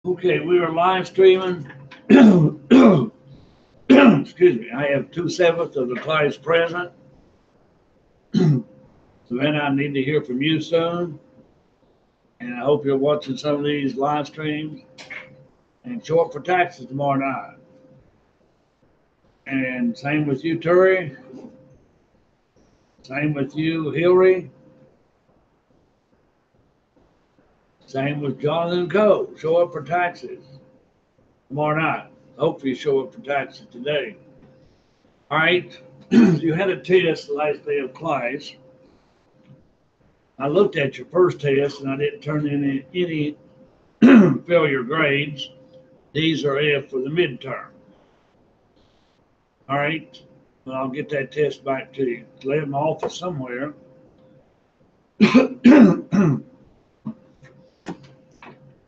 Okay, we are live streaming. Excuse me. I have 2/7 of the class present. So then I need to hear from you soon. And I hope you're watching some of these live streams. And show up for taxes tomorrow night. And same with you, Terry. Same with you, Hillary. Same with Jonathan Cole. Show up for taxes tomorrow night. Hopefully you show up for taxes today. All right. You had a test the last day of class. I looked at your first test and I didn't turn in any failure grades. These are F for the midterm. All right. But I'll get that test back to you. It's left in my office somewhere.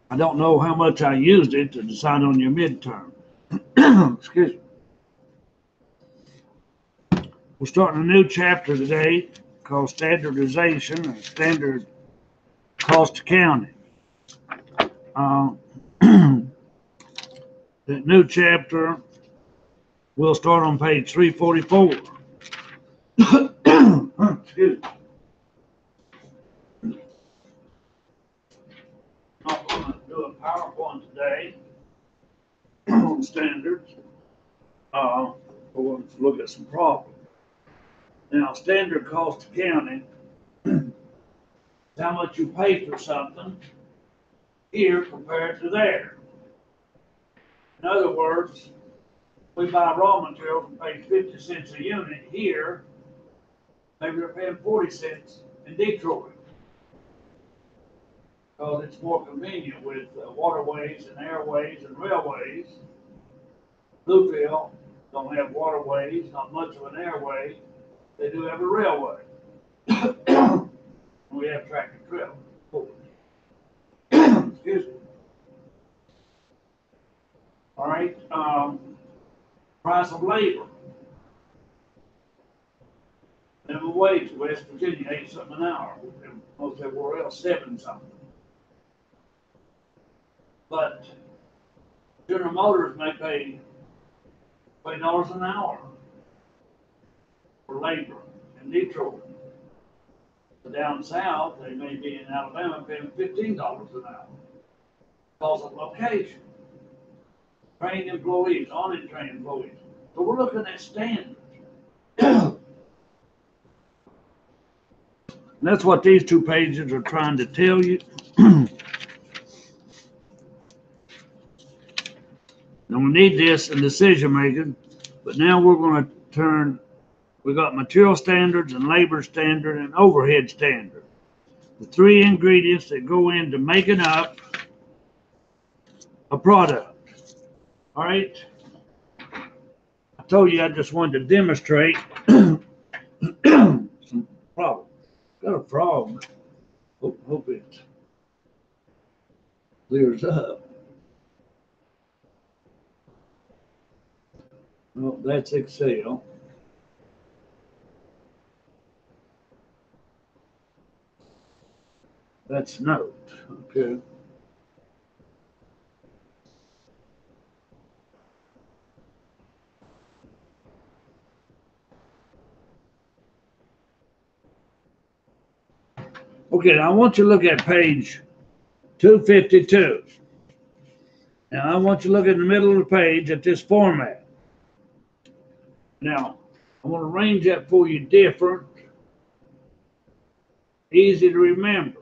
I don't know how much I used it to decide on your midterm. Excuse me. We're starting a new chapter today called Standardization and Standard Cost Accounting. The new chapter will start on page 344. Excuse me. I'm going to do a PowerPoint today on standards. We're going to look at some problems. Now, standard cost accounting is how much you pay for something here compared to there. In other words, we buy raw materials and pay 50 cents a unit here. Maybe they're paying 40 cents in Detroit. Because it's more convenient with waterways and airways and railways. Bluefield don't have waterways, not much of an airway. They do have a railway. We have tractor trailers. Excuse me. All right. Price of labor. Minimum wage in West Virginia, 8 something an hour. Most everywhere else, 7 something. But General Motors may pay $20 an hour for labor in Detroit. But down south, they may be in Alabama paying $15 an hour because of location. Trained employees, untrained employees. So we're looking at standards. And that's what these 2 pages are trying to tell you. Now we need this in decision making, but now we're going to turn, we got material standards and labor standard and overhead standard. The 3 ingredients that go into making up a product. All right. I told you I just wanted to demonstrate some problems. Got a frog. Hope it clears up. Well, that's Excel. That's Note. Okay. Okay, now I want you to look at page 252. Now I want you to look in the middle of the page at this format. Now, I'm going to arrange that for you different, easy to remember.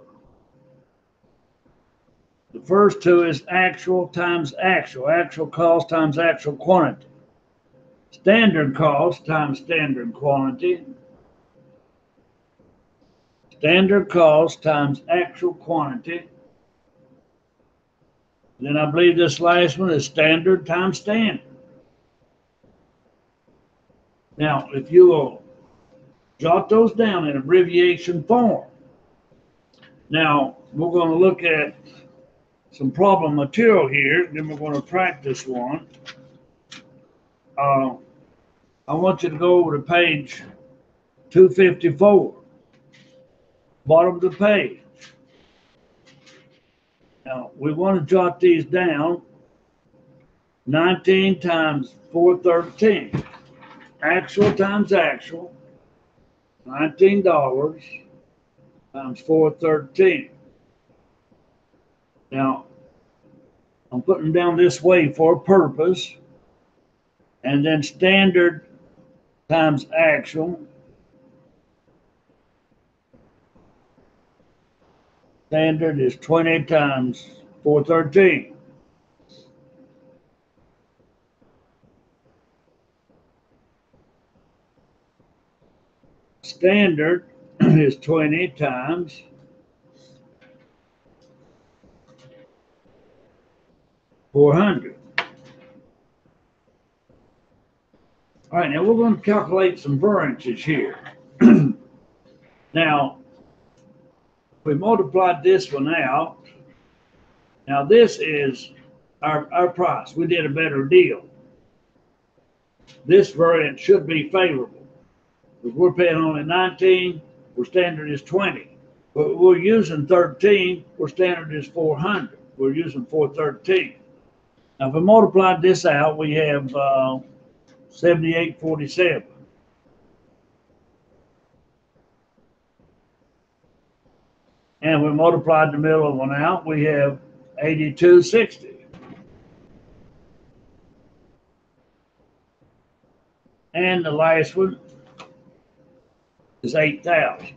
The first 2 is actual times actual cost times actual quantity. Standard cost times standard quantity. Standard cost times actual quantity. Then I believe this last one is standard times standard. Now, if you will jot those down in abbreviation form. Now, we're going to look at some problem material here, then we're going to practice one. I want you to go over to page 254, bottom of the page. Now, we want to jot these down. 19 times 413. Actual times actual. $19 times 413. Now, I'm putting them down this way for a purpose. And then standard times actual. Standard is 20 times 413. Standard is 20 times 400. All right, now we're going to calculate some variances here. Now, we multiplied this one out. Now, this is our price. We did a better deal. This variance should be favorable. If we're paying only 19, where standard is 20. But we're using 13, where standard is 400. We're using 413. Now, if we multiplied this out, we have 78.47. And we multiplied the middle one out, we have 82.60. And the last one is 8,000.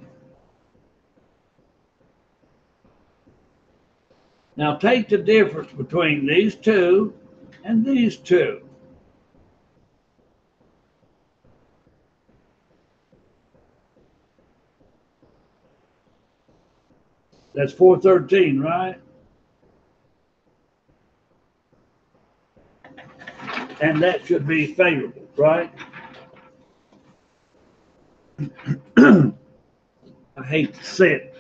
Now take the difference between these two and these two. That's 413, right? And that should be favorable, right? I hate to sit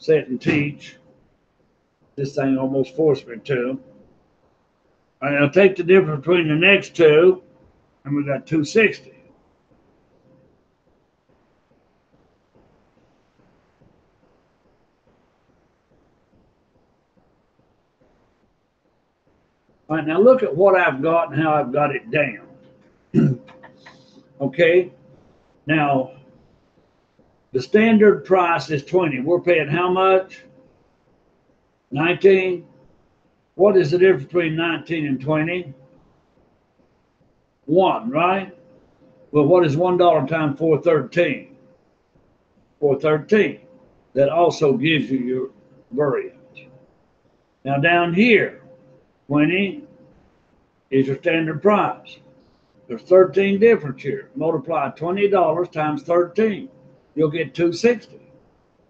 and teach. This thing almost forced me to. All right, I'll take the difference between the next two, and we got 260. All right, now look at what I've got and how I've got it down. Okay, now the standard price is 20. We're paying how much? 19. What is the difference between 19 and 20? 1, right? Well, what is $1 times 413? 413. That also gives you your variance. Now down here, 20 is your standard price. There's 13 difference here. Multiply $20 times 13. You'll get 260.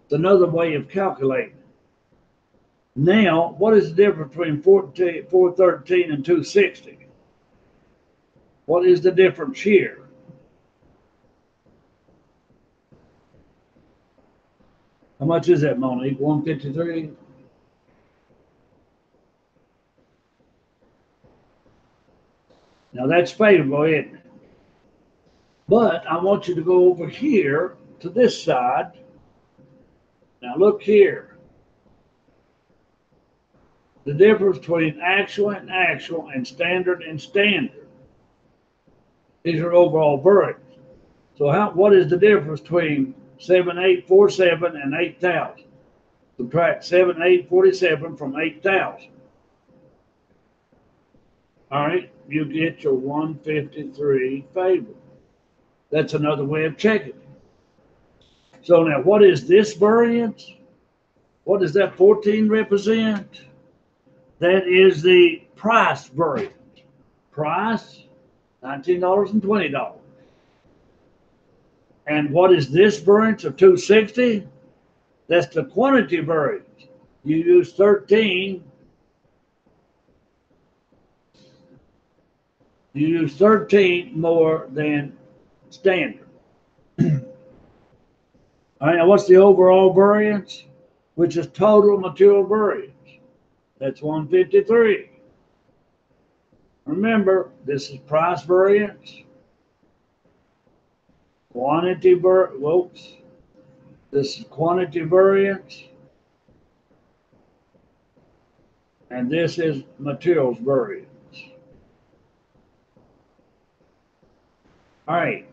It's another way of calculating. Now, what is the difference between 413 and 260? What is the difference here? How much is that, Monique? 153? Now that's favorable, isn't it? But I want you to go over here to this side. Now look here. The difference between actual and standard is your overall variance. So what is the difference between 7847 and 8,000? Subtract 7847 from 8,000. All right, you get your 153 favorable. That's another way of checking it. So now what is this variance? What does that 14 represent? That is the price variance. Price, $19 and $20. And what is this variance of 260? That's the quantity variance. You use 13. You use 13 more than standard. All right, now what's the overall variance? Which is total material variance. That's 153. Remember, this is price variance. Quantity variance. This is quantity variance. and this is materials variance. All right.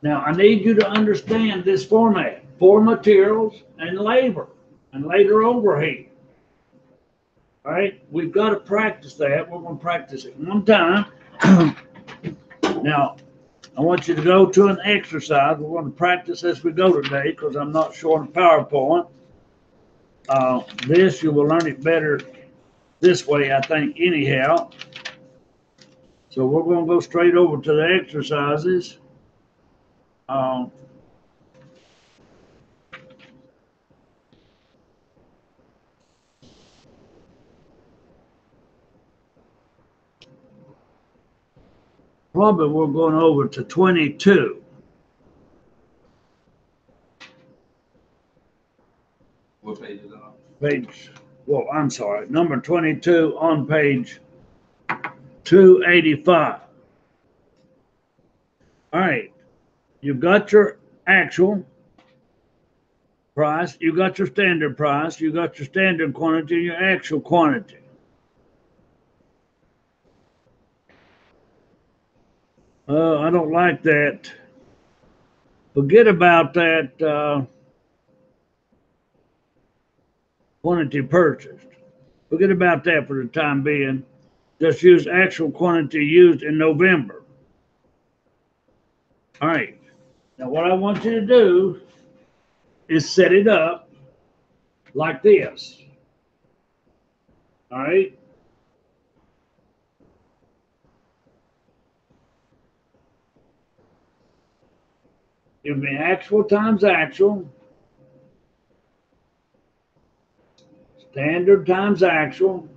Now I need you to understand this format for materials and labor and later overhead. All right, we've got to practice that. We're going to practice it one time. Now, I want you to go to an exercise. We're going to practice as we go today because I'm not showing PowerPoint. This, you will learn it better this way, I think, anyhow. So we're going to go straight over to the exercises. Probably we're going over to 22. What page is it on? Page, well, I'm sorry, number 22 on page 285. All right, you've got your actual price, you got your standard price, you got your standard quantity, your actual quantity. I don't like that. Forget about that quantity purchased. Forget about that for the time being. Just use actual quantity used in November. All right. Now what I want you to do is set it up like this. All right. Give me actual times actual. Standard times actual.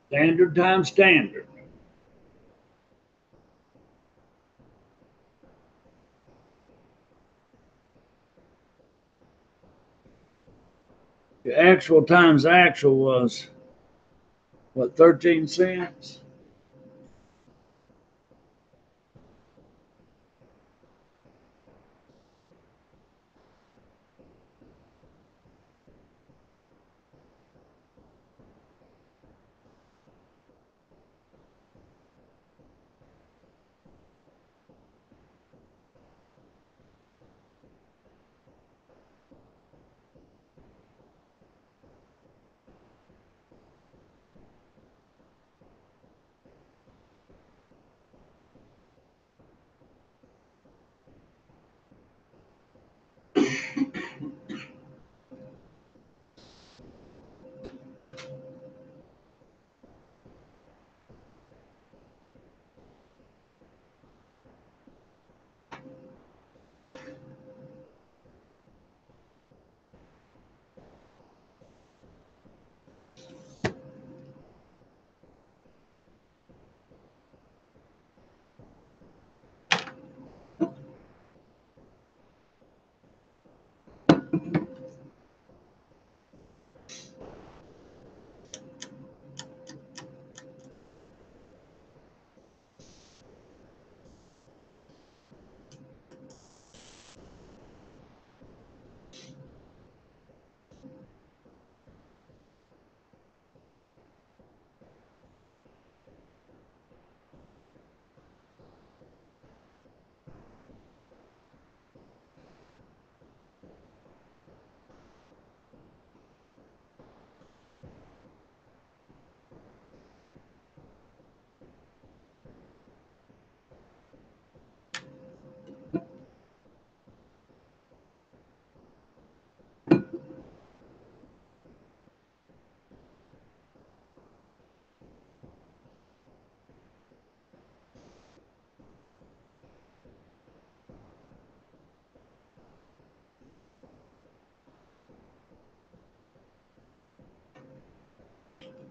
Standard times standard. The actual times actual was, what, 13 cents?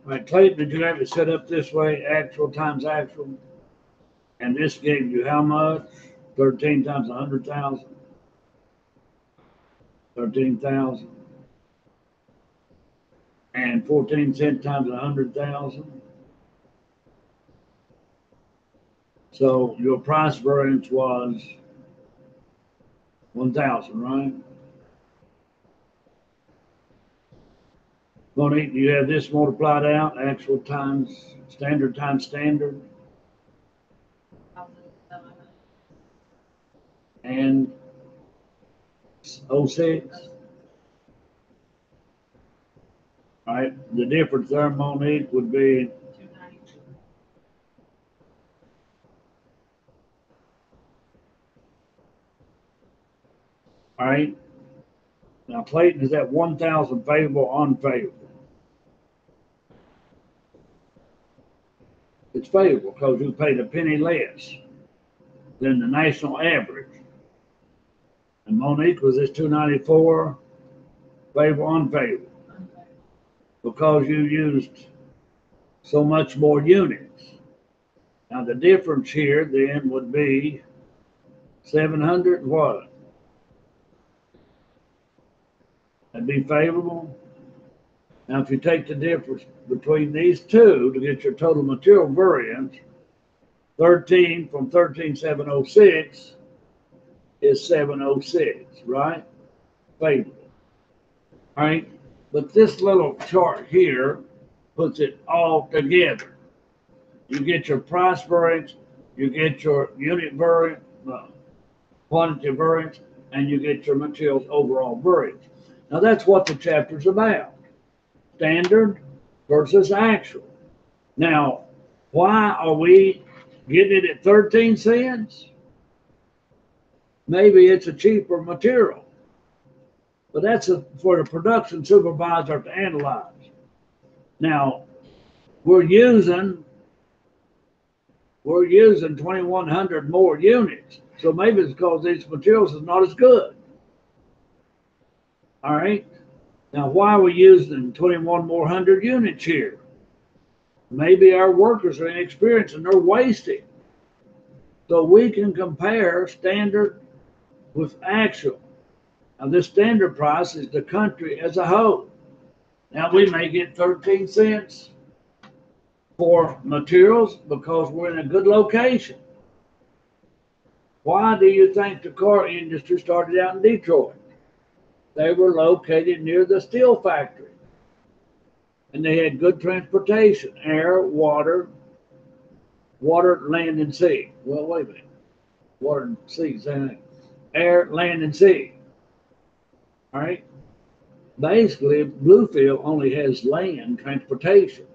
All right, Clayton, did you have it set up this way, actual times actual? And this gave you how much? 13 times 100,000? 13,000. And 14 cents times 100,000. So your price variance was 1,000, right? Monique, do you have this multiplied out, actual times standard times standard? And 06? All right, the difference there, Monique, would be 292. all right. Now, Clayton, is that 1,000 favorable or unfavorable? It's favorable because you paid a penny less than the national average. And Monique, was this 294 favorable or unfavorable? Because you used so much more units. Now, the difference here then would be 700 what? That'd be favorable. Now, if you take the difference between these two to get your total material variance, 13 from 13,706 is 706, right? Favorable. All right. But this little chart here puts it all together. You get your price variance, you get your unit variance, quantity variance, and you get your materials overall variance. Now, that's what the chapter's about. Standard versus actual. Now, why are we getting it at 13 cents? Maybe it's a cheaper material, but that's for the production supervisor to analyze. Now, we're using 2,100 more units, so maybe it's because these materials is not as good. All right. Now, why are we using 21 more hundred units here? Maybe our workers are inexperienced and they're wasting. So we can compare standard with actual. Now, this standard price is the country as a whole. Now, we may get 13 cents for materials because we're in a good location. Why do you think the car industry started out in Detroit? They were located near the steel factory. And they had good transportation, air, water, land, and sea. Well, wait a minute. Water and sea, same thing. Air, land, and sea. All right. Basically, Bluefield only has land transportation.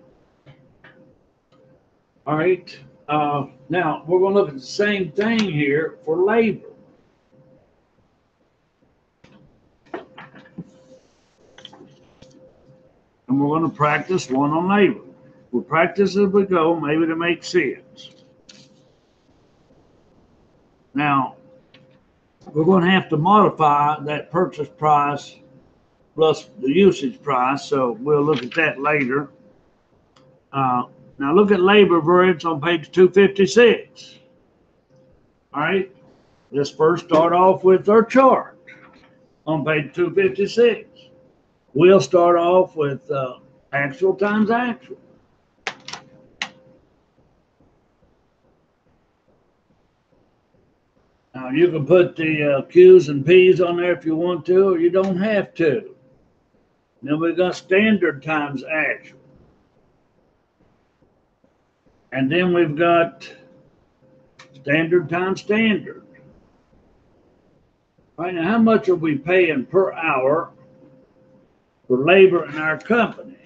All right. Now, we're going to look at the same thing here for labor. And we're going to practice one on labor. We'll practice as we go, maybe to make sense. Now, we're going to have to modify that purchase price plus the usage price, so we'll look at that later. Now, look at labor variance on page 256. All right, let's first start off with our chart on page 256. We'll start off with actual times actual. Now, you can put the Q's and P's on there if you want to, or you don't have to. Then we've got standard times actual. And then we've got standard times standard. All right, now how much are we paying per hour for labor in our company?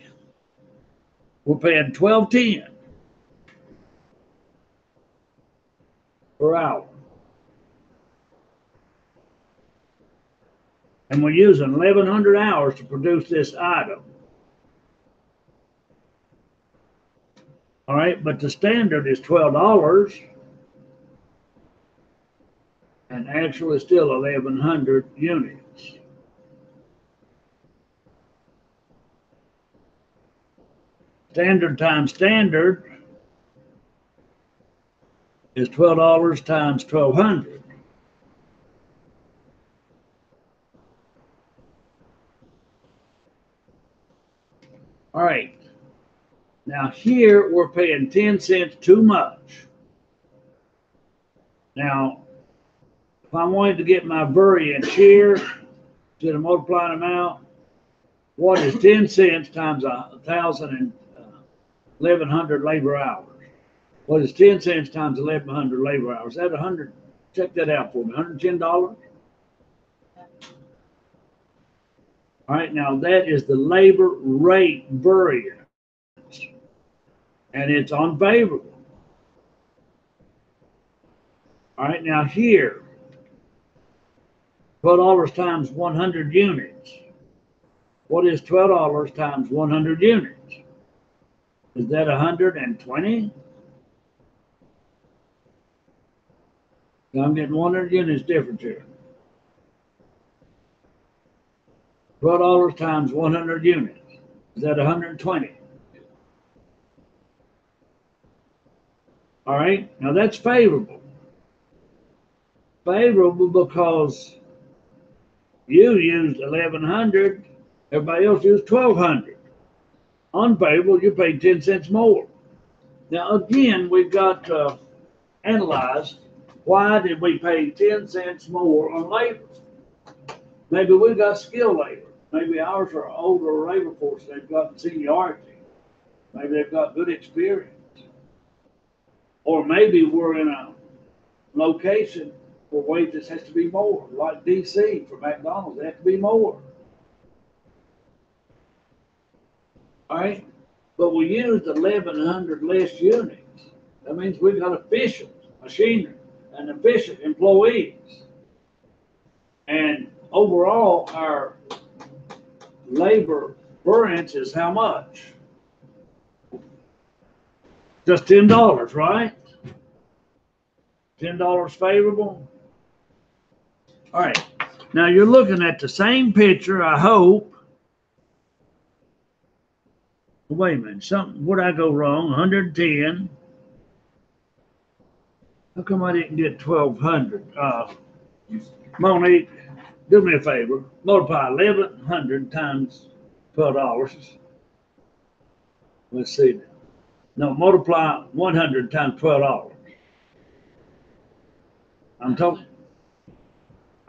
We're paying $12.10 per hour. And we're using 1,100 hours to produce this item. All right, but the standard is $12, and actual is still 1,100 units. Standard times standard is $12 times 1,200. All right. Now here we're paying 10 cents too much. Now, If I wanted to get my bury and shear, instead of multiplying them out, what is 10 cents times 1,100 labor hours? What is 10 cents times 1,100 labor hours? Is that 100? Check that out for me. $110? All right, now that is the labor rate variance, and it's unfavorable. All right, now here, $12 times 100 units. What is $12 times 100 units? Is that 120? So I'm getting 100 units difference here. $12 times 100 units. Is that 120? All right, now that's favorable. Favorable because you used 1,100, everybody else used 1,200. Unfavorable, you paid 10 cents more. Now again, we've got to analyze, why did we pay 10 cents more on labor? Maybe we got skilled labor. Maybe ours are older labor force. They've got seniority. Maybe they've got good experience. Or maybe we're in a location where wages has to be more, like DC for McDonald's, they have to be more. All right, but we used 1,100 less units. That means we've got efficient machinery and efficient employees. And overall, our labor variance is how much? Just $10, right? $10 favorable. All right, now you're looking at the same picture, I hope. Wait a minute, something, where'd I go wrong? 110. How come I didn't get 1,200? Monique, do me a favor. Multiply 1,100 times $12. Let's see. No, multiply 100 times $12.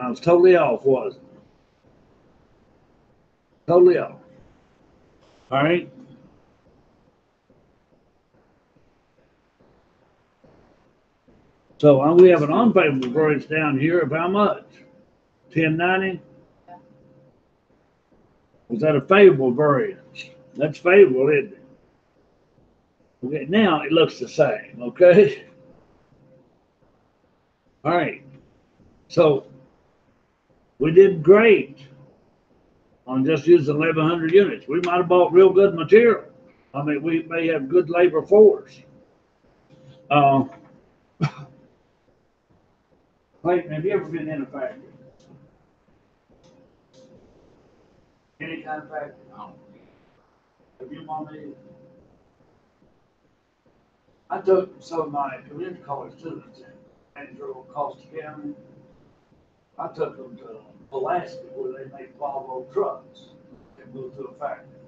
I was totally off, wasn't I? Totally off. All right. So we have an unfavorable variance down here of how much? 1090. Was that a favorable variance? That's favorable, isn't it? Okay, now it looks the same, okay? All right. So we did great on just using 1,100 units. We might have bought real good material. I mean, we may have good labor force. Clayton, have you ever been in a factory? Any kind of factory? No. Have you, Mom? I took some of my community college students in Andrew, Costa County. I took them to Alaska where they make Volvo trucks and moved to a factory.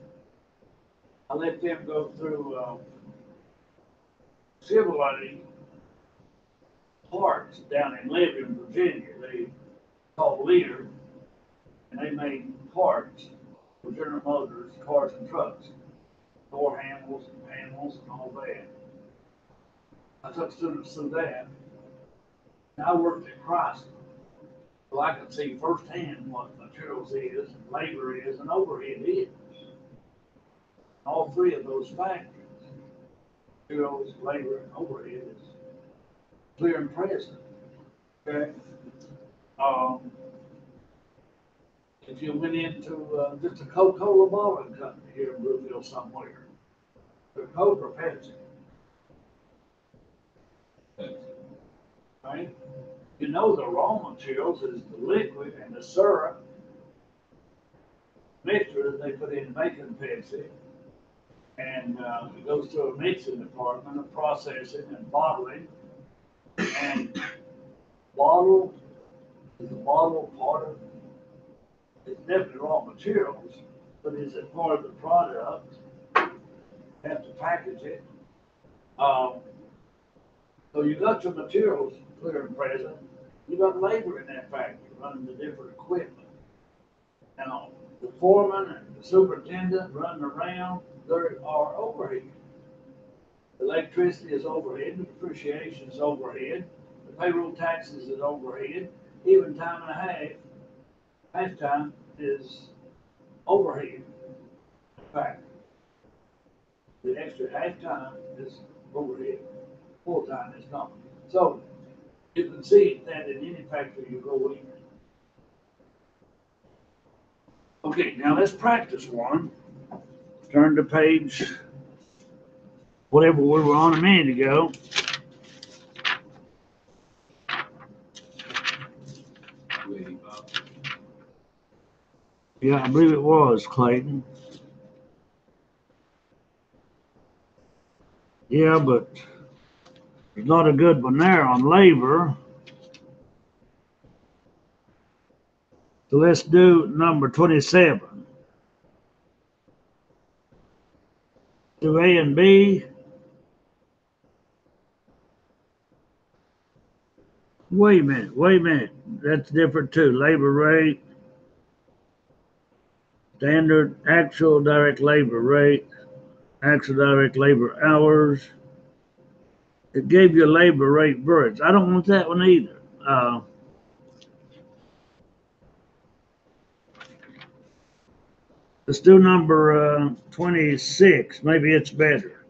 I let them go through Chevrolet parts down in Libyan, Virginia. They called Leader, and they made parts for General Motors, cars and trucks, door handles and panels and all that. I took students through that. And I worked at Chrysler, so I could see firsthand what materials is, and labor is, and overhead is. All three of those factors, materials, labor, and overhead, is clear and present. Okay. If you went into just a Coca-Cola bottling company here in Bluefield somewhere, the Coke or Pepsi, right? You know the raw materials is the liquid and the syrup mixture that they put in making Pepsi, and it goes through a mixing department of processing and bottling, and bottle is the bottle part of it. It's definitely raw materials, but is it part of the product? Have to package it. So you got your materials clear and present. You got labor in that factory running the different equipment. Now, the foreman and the superintendent running around, there are overhead. Electricity is overhead, the depreciation is overhead, the payroll taxes is overhead, even time and a half time is overhead. In fact, the extra half time is overhead, full time is not. So you can see that in any factory you go in. Okay, now let's practice one. Turn to page whatever we were on a minute ago. Yeah, I believe it was, Clayton. Yeah, but there's not a good one there on labor. So let's do number 27. Do A and B. Wait a minute. That's different too. Labor rate, standard, actual direct labor rate, actual direct labor hours. It gave you labor rate birds. I don't want that one either. Let's do number 26. Maybe it's better.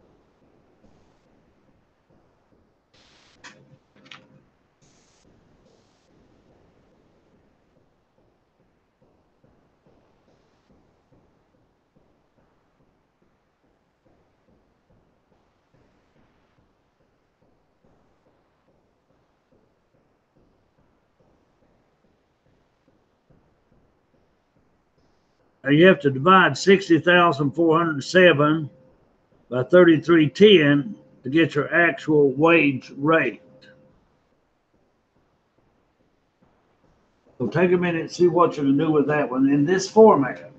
Now you have to divide 60,407 by 3310 to get your actual wage rate. So take a minute and see what you're going to do with that one in this format.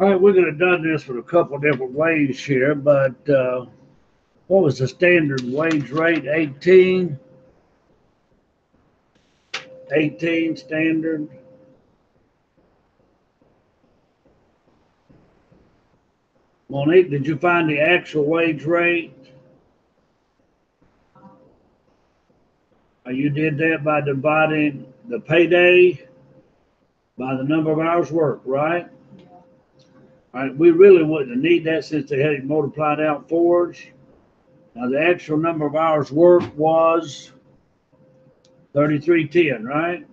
All right, we could have done this with a couple different ways here, but what was the standard wage rate? 18? 18 standard. Monique, did you find the actual wage rate? You did that by dividing the payday by the number of hours worked, right? All right, we really wouldn't need that since they had it multiplied out for us. Now, the actual number of hours worked was 3310, right?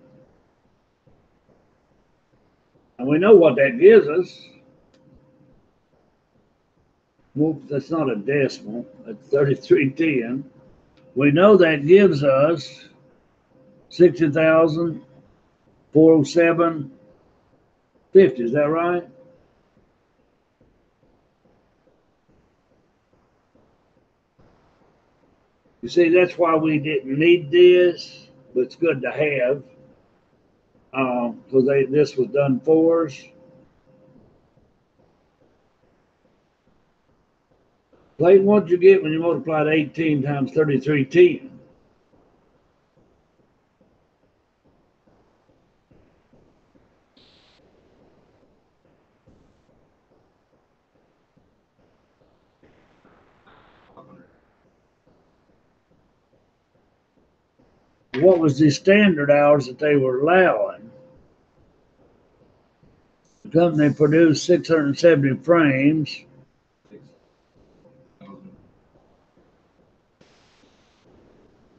And we know what that gives us. Well, that's not a decimal, that's 3310. We know that gives us 60,407.50. Is that right? You see, that's why we didn't need this, but it's good to have because this was done for us. Clayton, what did you get when you multiplied 18 times 3310? What was the standard hours that they were allowing? The company produced 670 frames.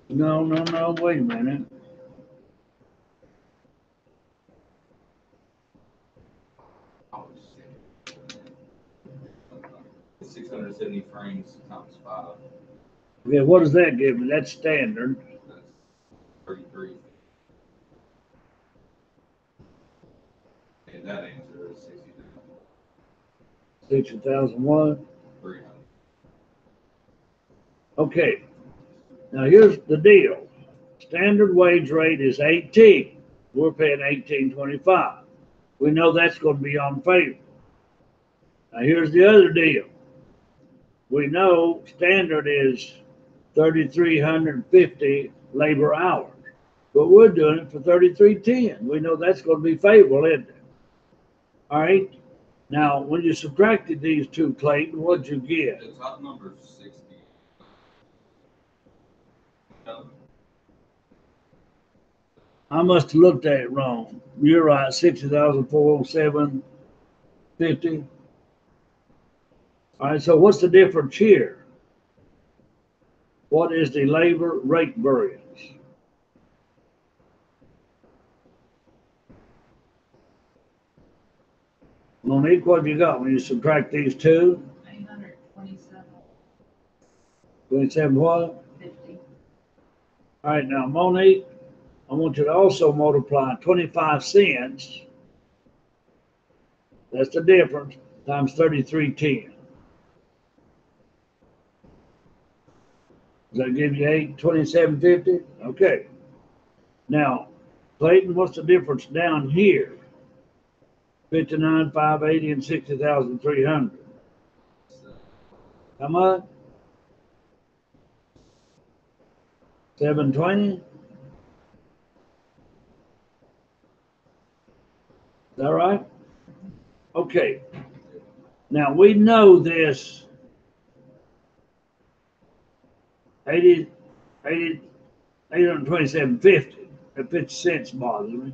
No, wait a minute. It's 670 frames times 5. Okay, what does that give me? That's standard. That's 33. And that answer is 60,000 what? 300. Okay, now here's the deal. Standard wage rate is 18. We're paying 18.25. We know that's going to be unfavorable. Now here's the other deal. We know standard is 3,350 labor hours, but we're doing it for 3,310. We know that's going to be favorable, isn't it? All right. Now, when you subtracted these two, Clayton, what'd you get? The top number is 60. I must have looked at it wrong. You're right, 60,407.50. All right, so what's the difference here? What is the labor rate variance? Monique, what have you got when you subtract these two? 827. 27 what? 50. All right, now, Monique, I want you to also multiply 25 cents. That's the difference, times 3310. Does that give you 827.50? Okay. Now, Clayton, what's the difference down here? 59,580 and 60,300. How much? 720? Is that right? Okay. Now we know this 827.50. That 50 cents bothers me.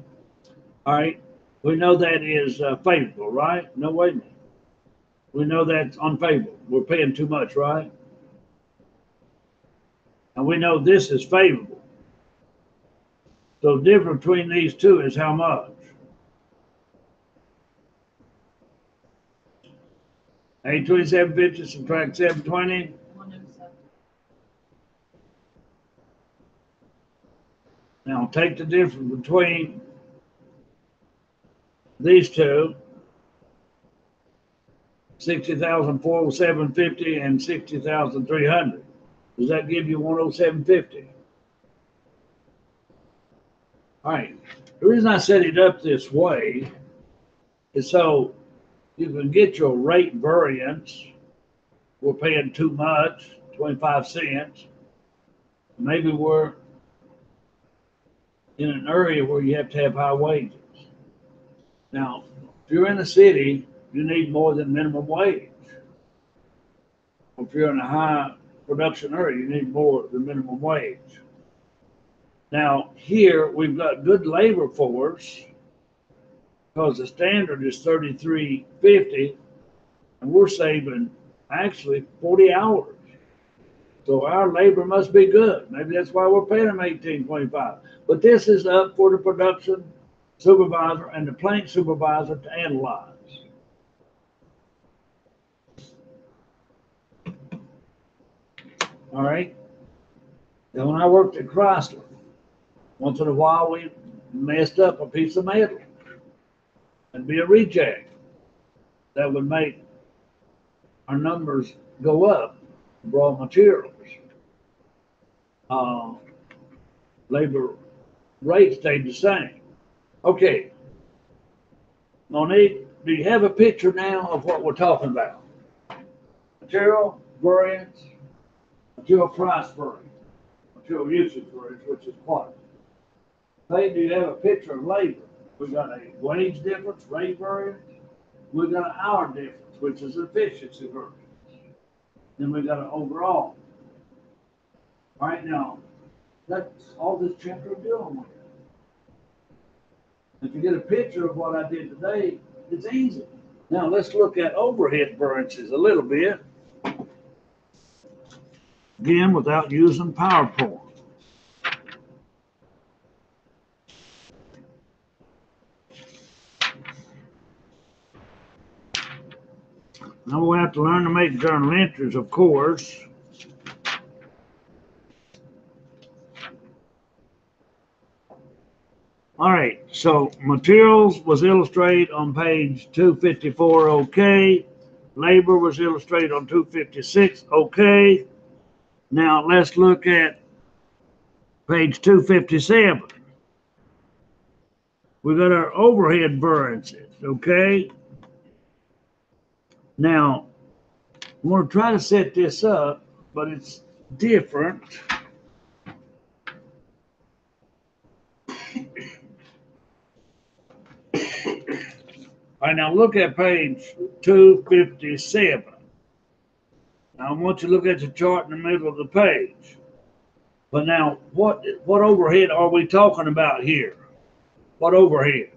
All right. We know that is favorable, right? No, wait a minute. We know that's unfavorable. We're paying too much, right? And we know this is favorable. So the difference between these two is how much? 827.50 subtract 720. 107. Now take the difference between these two, 60,407.50 and 60,300. Does that give you 107.50? All right. The reason I set it up this way is so you can get your rate variance. We're paying too much, 25 cents. Maybe we're in an area where you have to have high wages. Now, if you're in the city, you need more than minimum wage. If you're in a high production area, you need more than minimum wage. Now, here we've got good labor force because the standard is 33.50, and we're saving actually 40 hours. So our labor must be good. Maybe that's why we're paying them $18.25. But this is up for the production supervisor and the plant supervisor to analyze. All right. Then when I worked at Chrysler, once in a while we messed up a piece of metal and be a reject. That would make our numbers go up, raw materials. Labor rate stayed the same. Okay. Monique, do you have a picture now of what we're talking about? Material variance, material price variance, material usage variance, which is what? Hey, do you have a picture of labor? We got a wage difference, rate variance. We got an hour difference, which is efficiency variance. Then we got an overall. Right now, that's all this chapter is dealing with. If you get a picture of what I did today, it's easy. Now let's look at overhead variances a little bit. Again, without using PowerPoint. Now we'll have to learn to make journal entries, of course. All right, so materials was illustrated on page 254, okay. Labor was illustrated on 256, okay. Now let's look at page 257. We got our overhead variances, okay. Now, I'm going to try to set this up, but it's different. All right, now look at page 257. Now I want you to look at the chart in the middle of the page. But now, what overhead are we talking about here? What overhead?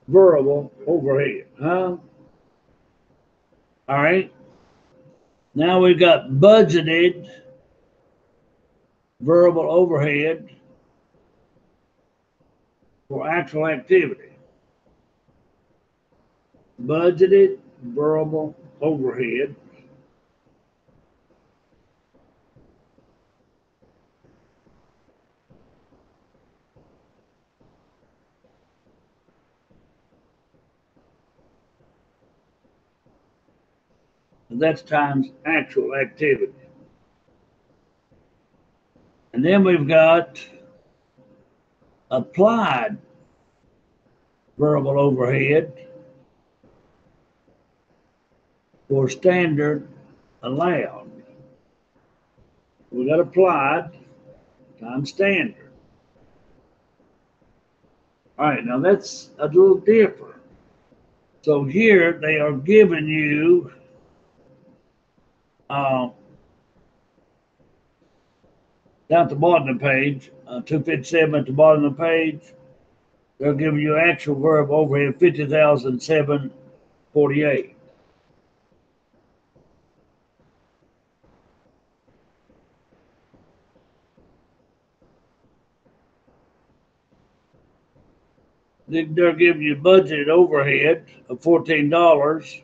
Variable overhead, huh? All right. Now we've got budgeted variable overhead for actual activity. Budgeted variable overhead. And that's times actual activity. And then we've got applied variable overhead for standard allowed. We got applied times standard. All right, now that's a little different. So here they are giving you down at the bottom of the page, 257 at the bottom of the page, they're giving you actual variable overhead 50,748. They're giving you budgeted overhead of $14.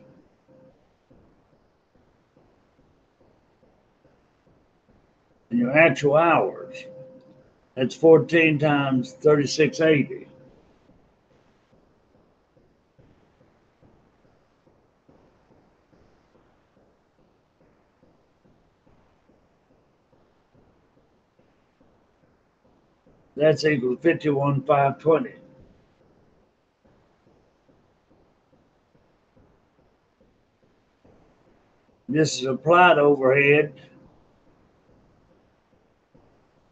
And your actual hours, that's 14 times 3680. That's equal to 51,520. This is applied overhead.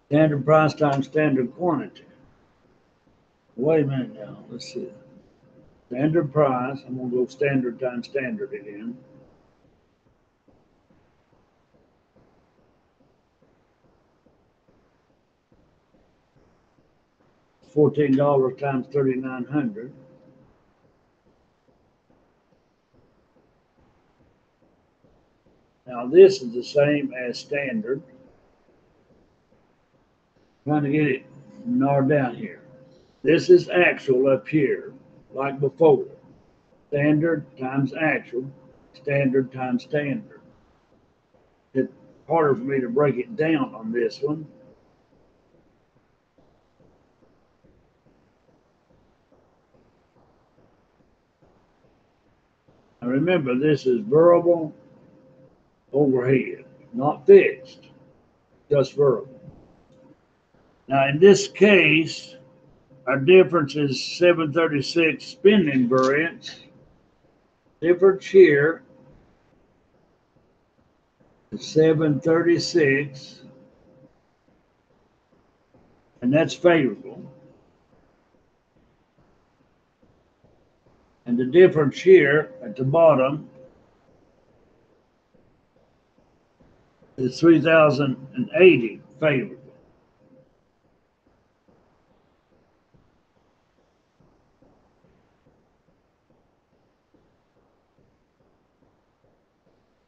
Standard price times standard quantity. Wait a minute now. Let's see. Standard price. I'm going to go standard times standard again. $14 times 3,900. Now this is the same as standard. Trying to get it narrowed down here. This is actual up here, like before. Standard times actual, standard times standard. It's harder for me to break it down on this one. Now remember, this is variable overhead, not fixed, just variable. Now in this case, our difference is 736 spending variance. Difference here is 736, and that's favorable. And the difference here at the bottom is 3,080 favorable.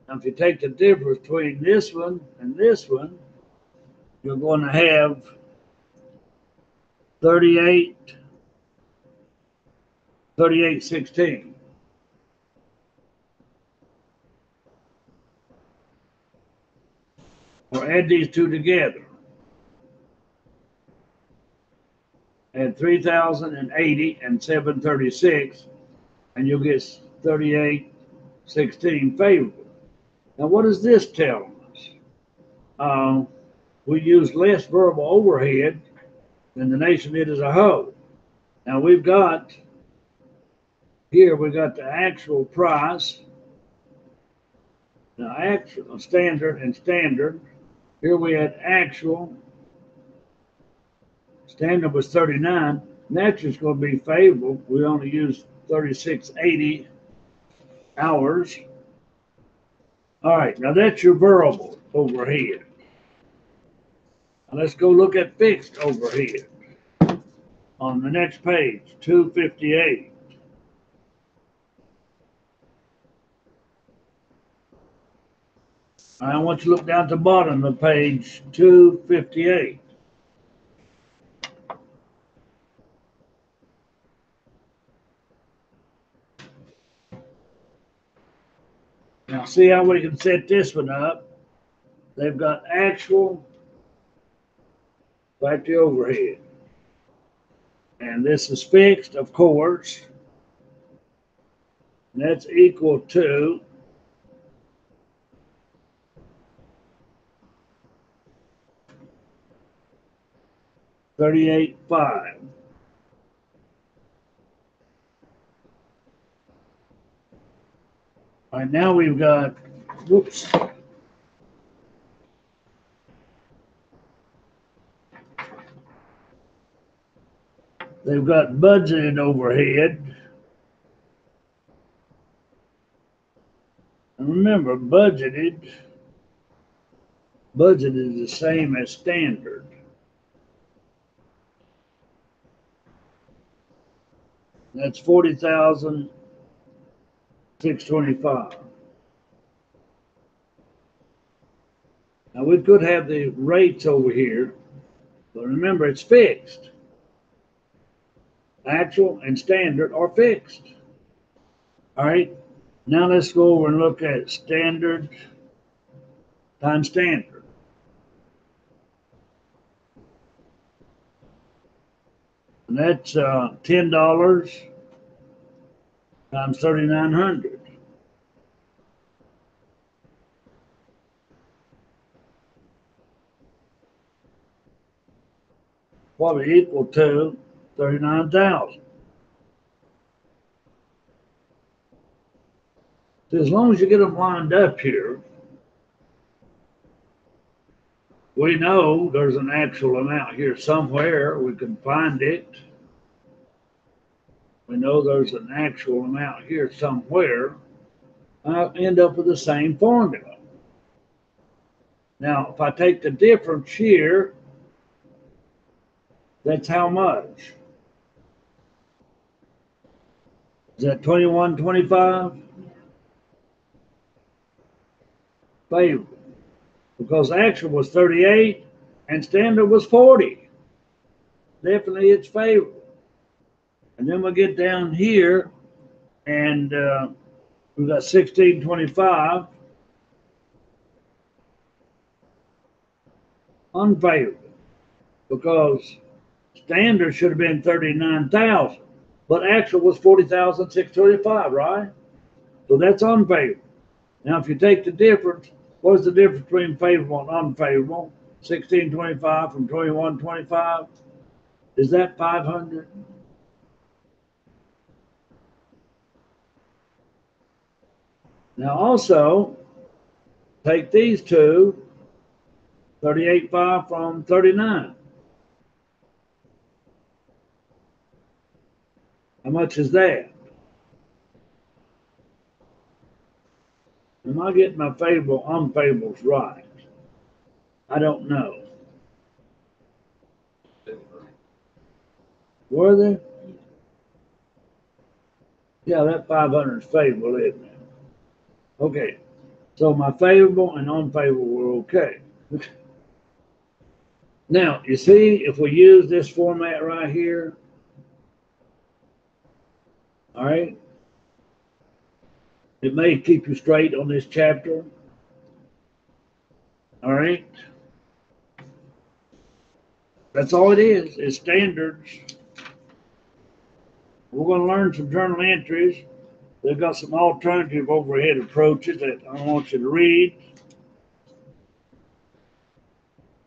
Now, if you take the difference between this one and this one, you're going to have 3816. Or add these two together. Add 3,080 and 736, and you'll get 3816 favorable. Now, what does this tell us? We use less variable overhead than the nation did as a whole. Now, we've got the actual price. Now, actual, standard and standard. Here we had actual. Standard was 39. Naturally, it's going to be favorable. We only used 3680 hours. All right, now that's your variable overhead. Now let's go look at fixed overhead on the next page, 258. I want you to look down at the bottom of page 258. Now see how we can set this one up. They've got actual factory overhead. And this is fixed, of course. And that's equal to 38.5. All right, now we've got, whoops. They've got budgeted overhead. And remember, budgeted is the same as standard. That's 40,625. Now we could have the rates over here, but remember it's fixed. Actual and standard are fixed. All right, now let's go over and look at standard times standard. And that's $10 times 3,900. Probably equal to 39,000. So as long as you get them lined up here, we know there's an actual amount here somewhere. We can find it. We know there's an actual amount here somewhere. I'll end up with the same formula. Now, if I take the difference here, that's how much? Is that 21.25? Favorable. Because actual was 38 and standard was 40. Definitely it's favorable. And then we get down here and we've got 16.25. Unfavorable. Because standard should have been 39,000. But actual was 40,625, right? So that's unfavorable. Now, if you take the difference, what's the difference between favorable and unfavorable? 16.25 from 21.25. Is that 500? Now, also, take these two, 38.5 from 39. How much is that? Am I getting my favorable, unfavorables right? I don't know. Were they? Yeah, that 500 is favorable, isn't it? Okay, so my favorable and unfavorable were okay. Now, you see, if we use this format right here, all right, it may keep you straight on this chapter. All right. That's all it is. It's standards. We're going to learn some journal entries. They've got some alternative overhead approaches that I want you to read.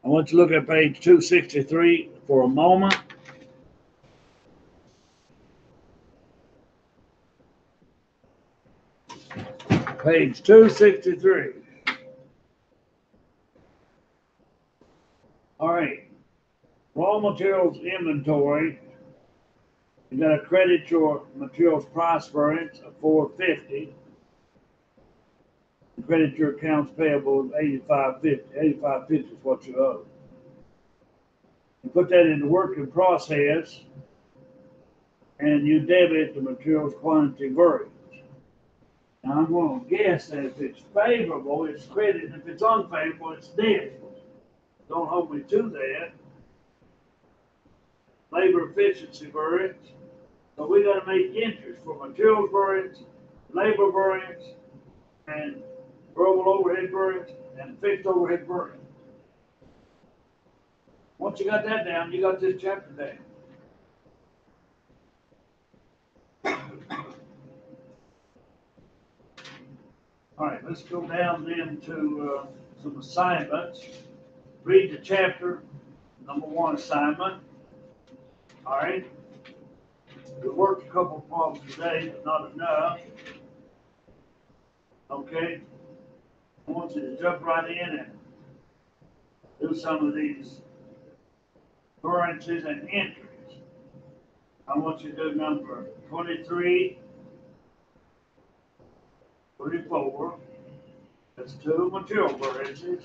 I want you to look at page 263 for a moment. Page 263. All right. Raw materials inventory. You got to credit your materials price variance of 450. Credit your accounts payable of 85.50. 85.50 is what you owe. You put that into working process, and you debit the materials quantity variance. Now I'm going to guess that if it's favorable, it's credit, and if it's unfavorable, it's debit. Don't hold me to that. Labor efficiency variance. So we got to make entries for materials variance, labor variance, and variable overhead variance, and fixed overhead variance. Once you got that down, you got this chapter down. All right, let's go down then to some assignments. Read the chapter, number 1 assignment. All right. We worked a couple of problems today, but not enough. Okay. I want you to jump right in and do some of these variances and entries. I want you to do number 23, 34. That's 2 material variances.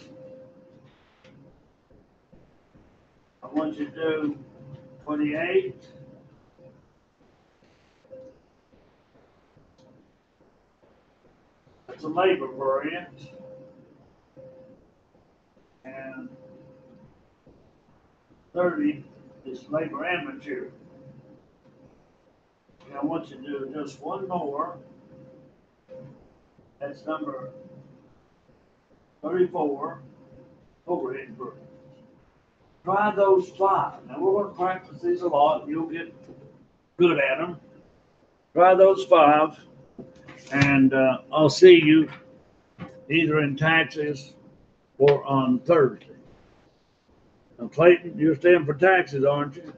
I want you to do 28. That's a labor variance. And 30 is labor and material. And I want you to do just one more. That's number 34, overhead variance. Try those 5. Now we're going to practice these a lot, and you'll get good at them. Try those 5, and I'll see you either in taxes or on Thursday. Now, Clayton, you're staying for taxes, aren't you?